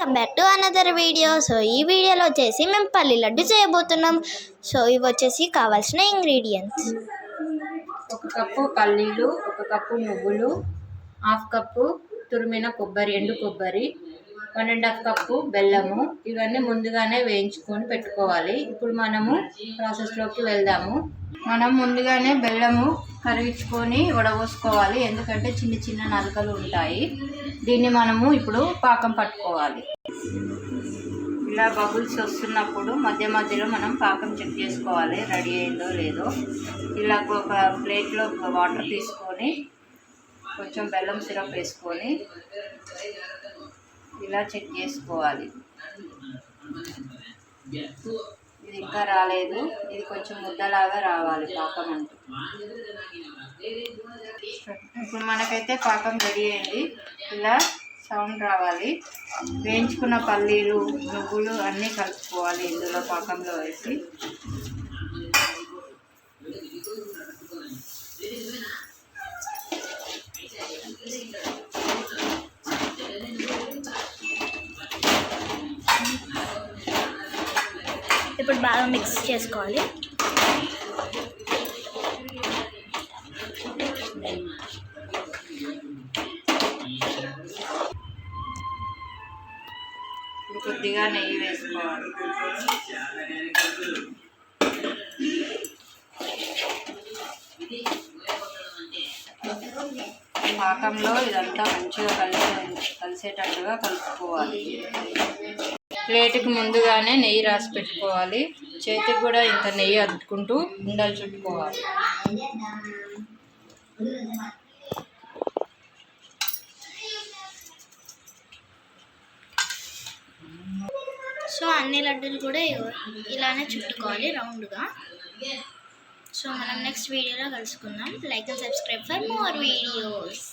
Welcome back to another video. So ఈ వీడియోలో వచ్చేసి మేము పల్లి లడ్డు చేయబోతున్నాం. సో ఇవి వచ్చేసి కావాల్సిన ఇంగ్రీడియంట్స్: 1 కప్పు పల్లీలు, 1 కప్పు నువ్వులు, 1/2 కప్పు తురిమిన కొబ్బరి, ఎండు కొబ్బరి, 1.5 కప్పు బెల్లము. ఇవన్నీ ముందుగానే వేయించుకొని పెట్టుకోవాలి. ఇప్పుడు మనము ప్రాసెస్లోకి వెళ్దాము. మనం ముందుగానే బెల్లము కరిగించుకొని వడపోసుకోవాలి, ఎందుకంటే చిన్న చిన్న నలకలు ఉంటాయి. దీన్ని మనము ఇప్పుడు పాకం పట్టుకోవాలి. ఇలా బబుల్స్ వస్తున్నప్పుడు మధ్య మధ్యలో మనం పాకం చెక్ చేసుకోవాలి, రెడీ అయిందో లేదో. ఇలా ఒక ప్లేట్లో వాటర్ తీసుకొని కొంచెం బెల్లం సిరప్ వేసుకొని ఇలా చెక్ చేసుకోవాలి. ఇది ఇంకా రాలేదు, ఇది కొంచెం ముద్దలాగా రావాలి పాకం అంటూ. ఇప్పుడు మనకైతే పాకం రెడీ అయింది. ఇలా సౌండ్ రావాలి. వేయించుకున్న పల్లీలు, నువ్వులు అన్నీ కలుపుకోవాలి ఇందులో పాకంలో వేసి. ఇప్పుడు బాగా మిక్స్ చేసుకోవాలి. కొద్దిగా నెయ్యి వేసుకోవాలి. పాకంలో ఇదంతా మంచిగా కలిసేటట్టుగా కలుపుకోవాలి. ప్లేట్కి ముందుగానే నెయ్యి రాసి పెట్టుకోవాలి. చేతికి కూడా ఇంత నెయ్యి అద్దుకుంటూ ఉండలు చుట్టుకోవాలి. సో అన్ని లడ్డూలు కూడా ఇలానే చుట్టుకోవాలి రౌండ్గా. సో మనం నెక్స్ట్ వీడియోలో కలుసుకుందాం. Like and subscribe for more videos.